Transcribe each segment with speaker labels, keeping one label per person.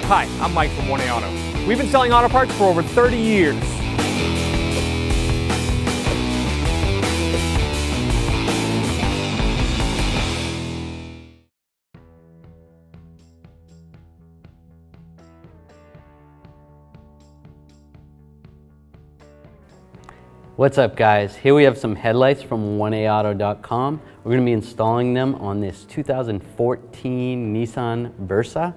Speaker 1: Hi, I'm Mike from 1A Auto. We've been selling auto parts for over 30 years.
Speaker 2: What's up guys? Here we have some headlights from 1aauto.com. We're going to be installing them on this 2014 Nissan Versa.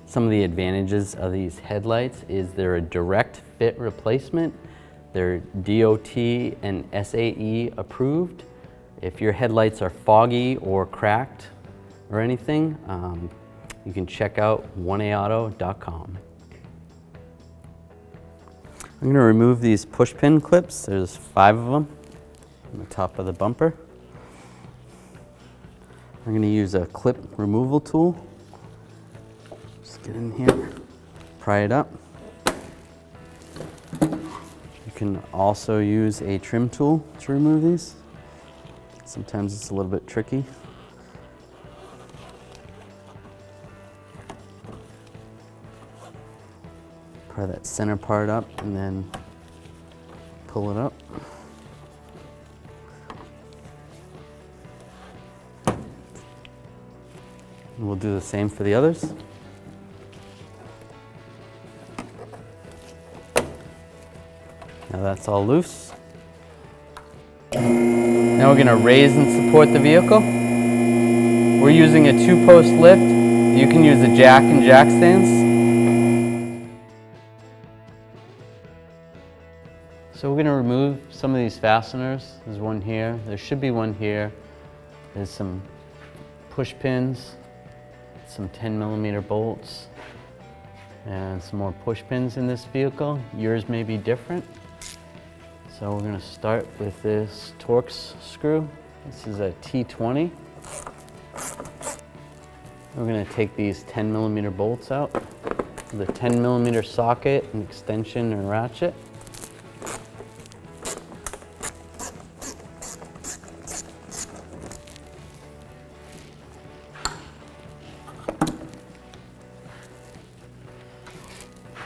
Speaker 2: Some of the advantages of these headlights is they're a direct fit replacement. They're DOT and SAE approved. If your headlights are foggy or cracked or anything, you can check out 1aauto.com. I'm going to remove these pushpin clips. There's 5 of them on the top of the bumper. I'm going to use a clip removal tool. Just get in here, pry it up. You can also use a trim tool to remove these. Sometimes it's a little bit tricky. Pry that center part up and then pull it up. And we'll do the same for the others. Now that's all loose. Now we're going to raise and support the vehicle. We're using a 2-post lift. You can use a jack and jack stands. So we're going to remove some of these fasteners. There's one here. There should be one here. There's some push pins, some 10mm bolts, and some more push pins in this vehicle. Yours may be different. So we're going to start with this Torx screw. This is a T20. We're going to take these 10mm bolts out with a 10mm socket, an extension, and ratchet.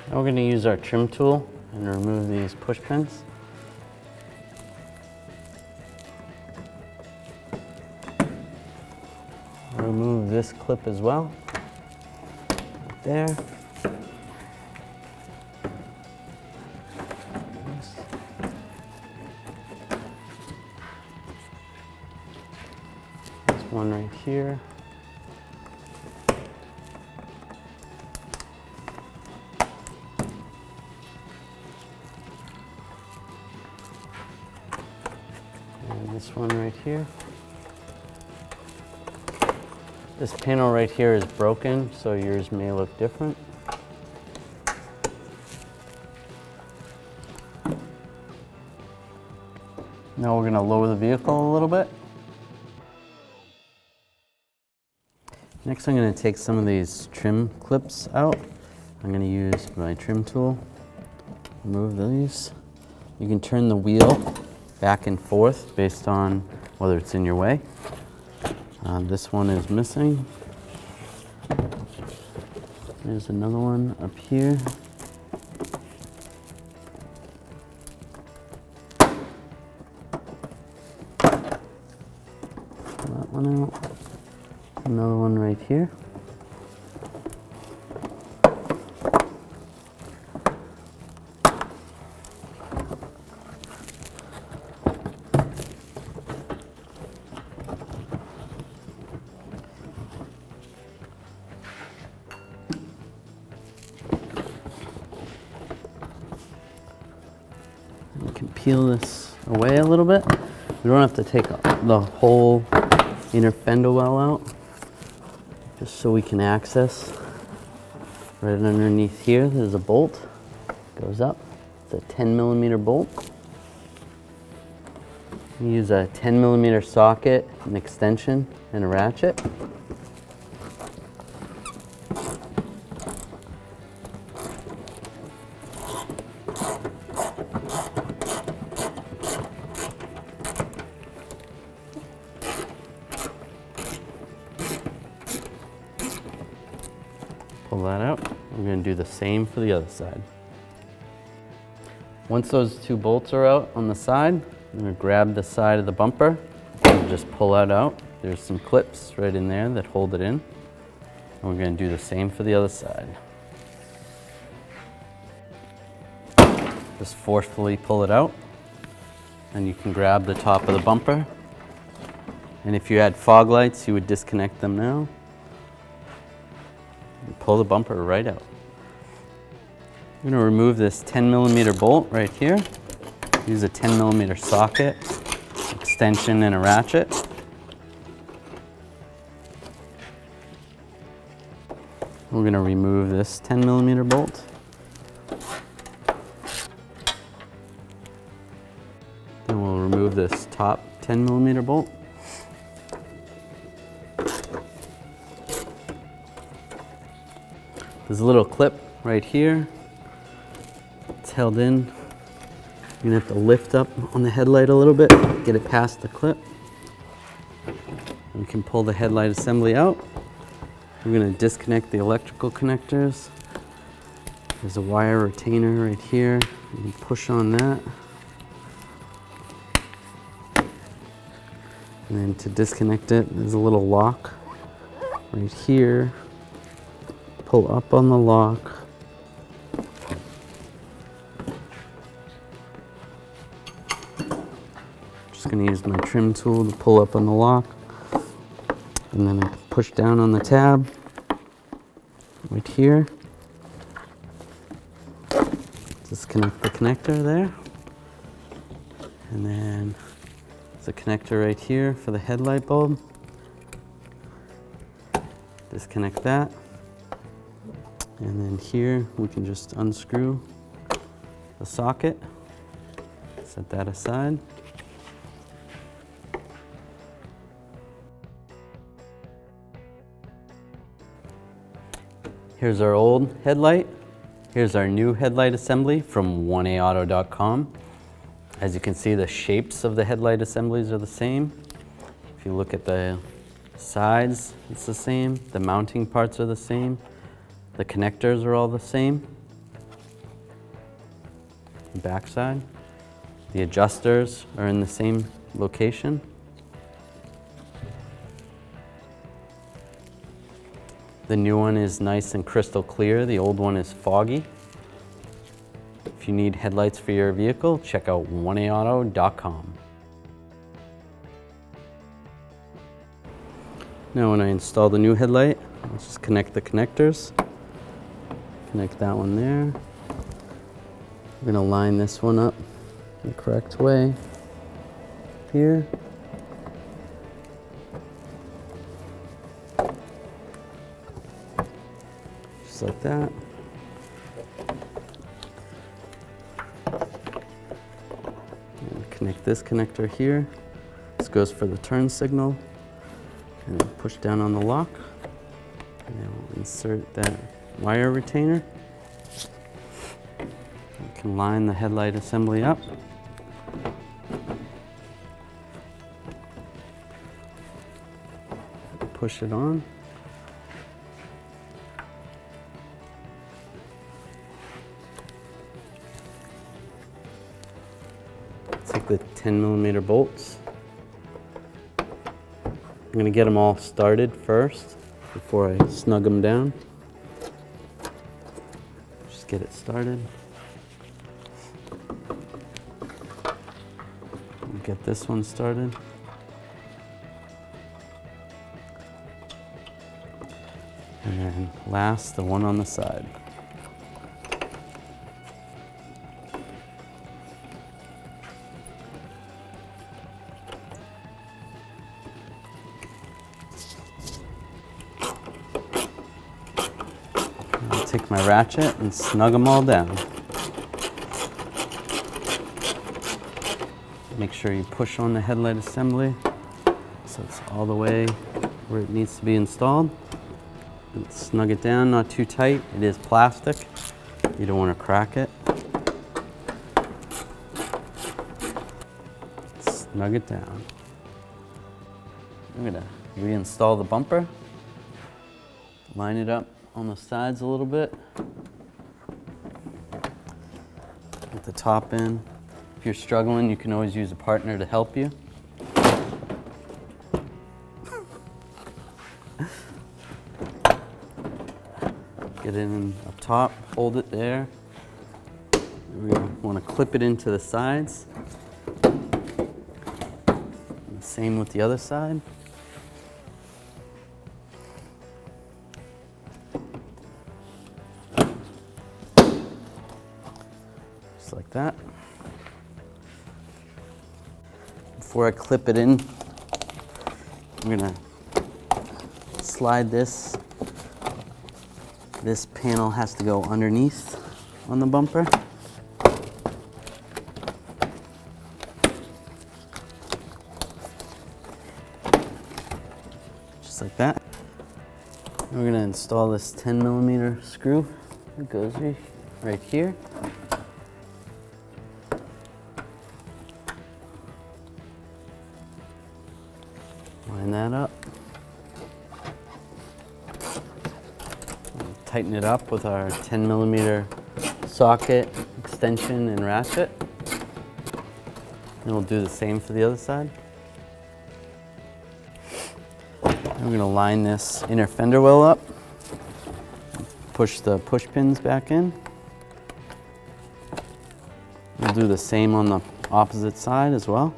Speaker 2: Now we're going to use our trim tool and remove these push pins. Remove this clip as well. Right there. There's one right here. And this one right here. This panel right here is broken, so yours may look different. Now we're going to lower the vehicle a little bit. Next I'm going to take some of these trim clips out. I'm going to use my trim tool, remove these. You can turn the wheel back and forth based on whether it's in your way. This one is missing. There's another one up here. Pull that one out. Another one right here. You can peel this away a little bit. We don't have to take the whole inner fender well out, just so we can access. Right underneath here, there's a bolt. Goes up. It's a 10mm bolt. You use a 10mm socket, an extension, and a ratchet. Pull that out. We're going to do the same for the other side. Once those two bolts are out on the side, I'm going to grab the side of the bumper and just pull that out. There's some clips right in there that hold it in. And we're going to do the same for the other side. Just forcefully pull it out, and you can grab the top of the bumper. And if you had fog lights, you would disconnect them now. And pull the bumper right out. I'm going to remove this 10mm bolt right here. Use a 10mm socket, extension, and a ratchet. We're going to remove this 10mm bolt. Then we'll remove this top 10mm bolt. There's a little clip right here. It's held in. You're gonna have to lift up on the headlight a little bit, get it past the clip. We can pull the headlight assembly out. We're gonna disconnect the electrical connectors. There's a wire retainer right here. You can push on that. And then to disconnect it, there's a little lock right here. Pull up on the lock. Just going to use my trim tool to pull up on the lock. And then I push down on the tab right here. Disconnect the connector there. And then there's a connector right here for the headlight bulb. Disconnect that. And then here we can just unscrew the socket, set that aside. Here's our old headlight. Here's our new headlight assembly from 1aauto.com. As you can see, the shapes of the headlight assemblies are the same. If you look at the sides, it's the same. The mounting parts are the same. The connectors are all the same. The back side. The adjusters are in the same location. The new one is nice and crystal clear. The old one is foggy. If you need headlights for your vehicle, check out 1aauto.com. Now when I install the new headlight, let's just connect the connectors. Connect that one there. We're gonna line this one up the correct way here. Just like that. And connect this connector here. This goes for the turn signal. And push down on the lock. And then we'll insert that wire retainer. You can line the headlight assembly up. Push it on. Take the 10mm bolts. I'm going to get them all started first before I snug them down. Just get it started. Get this one started. And then last, the one on the side. I'll take my ratchet and snug them all down. Make sure you push on the headlight assembly so it's all the way where it needs to be installed. And snug it down, not too tight. It is plastic. You don't want to crack it. Snug it down. I'm going to reinstall the bumper. Line it up on the sides a little bit. Get the top in. If you're struggling, you can always use a partner to help you. Get it in up top, hold it there. We want to clip it into the sides. And same with the other side. Just like that. Before I clip it in, I'm gonna slide this. This panel has to go underneath on the bumper. Just like that. We're gonna install this 10mm screw. It goes right here. Line that up. Tighten it up with our 10mm socket, extension, and ratchet. And we'll do the same for the other side. And we're going to line this inner fender well up. Push the push pins back in. We'll do the same on the opposite side as well.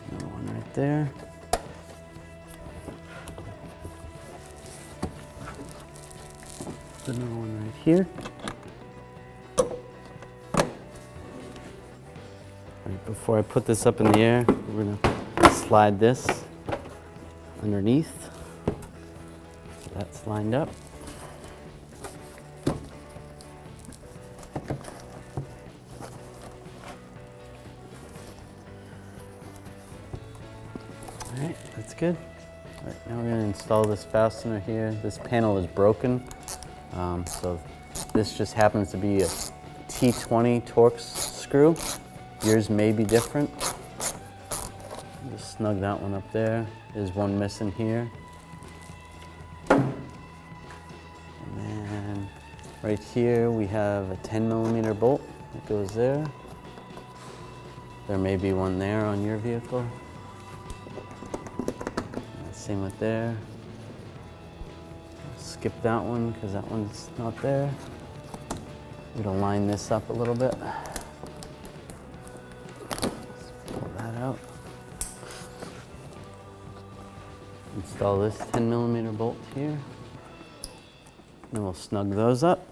Speaker 2: Another one right there. Another one right here. Right, before I put this up in the air, we're going to slide this underneath. So that's lined up. All right, that's good. All right, now we're going to install this fastener here. This panel is broken. So this just happens to be a T20 Torx screw. Yours may be different. Just snug that one up there. There's one missing here. And then right here we have a 10mm bolt that goes there. There may be one there on your vehicle. Same with there. Skip that one because that one's not there. We're gonna line this up a little bit. Pull that out. Install this 10mm bolt here. Then we'll snug those up.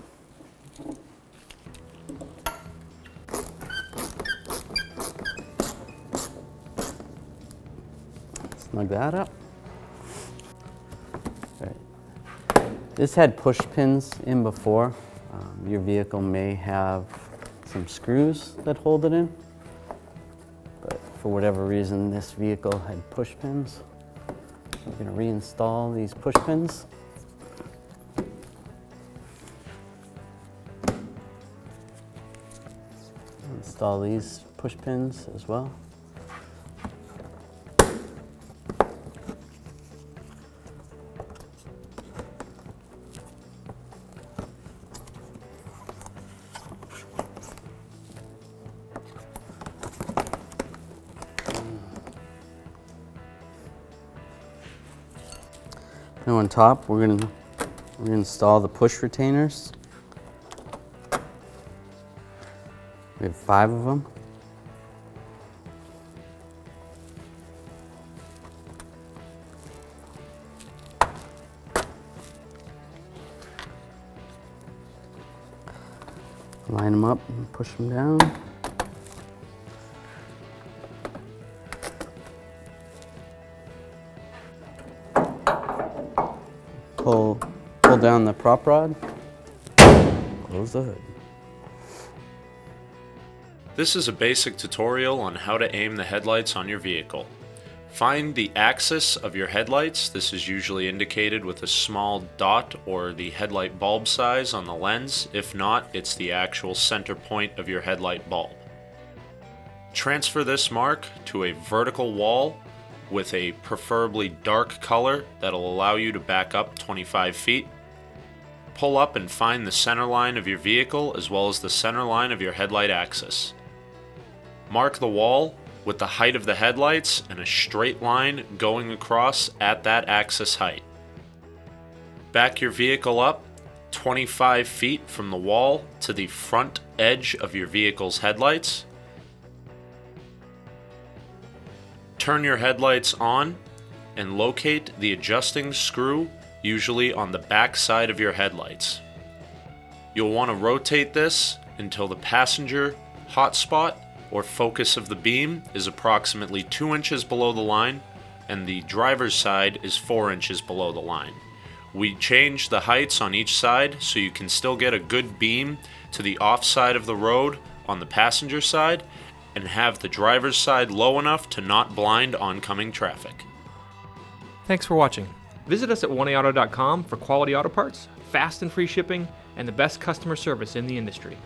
Speaker 2: Snug that up. This had push pins in before. Your vehicle may have some screws that hold it in, but for whatever reason, this vehicle had push pins. We're going to reinstall these push pins. Install these push pins as well. Now on top, we're gonna install the push retainers. We have 5 of them. Line them up and push them down. Pull down the prop rod, close the hood.
Speaker 3: This is a basic tutorial on how to aim the headlights on your vehicle. Find the axis of your headlights. This is usually indicated with a small dot or the headlight bulb size on the lens. If not, it's the actual center point of your headlight bulb. Transfer this mark to a vertical wall with a preferably dark color that'll allow you to back up 25 feet. Pull up and find the center line of your vehicle as well as the center line of your headlight axis. Mark the wall with the height of the headlights and a straight line going across at that axis height. Back your vehicle up 25 feet from the wall to the front edge of your vehicle's headlights. Turn your headlights on and locate the adjusting screw, usually on the back side of your headlights. You'll want to rotate this until the passenger hotspot or focus of the beam is approximately 2 inches below the line and the driver's side is 4 inches below the line. We change the heights on each side so you can still get a good beam to the off side of the road on the passenger side and have the driver's side low enough to not blind oncoming traffic.
Speaker 1: Thanks for watching. Visit us at 1AAuto.com for quality auto parts, fast and free shipping, and the best customer service in the industry.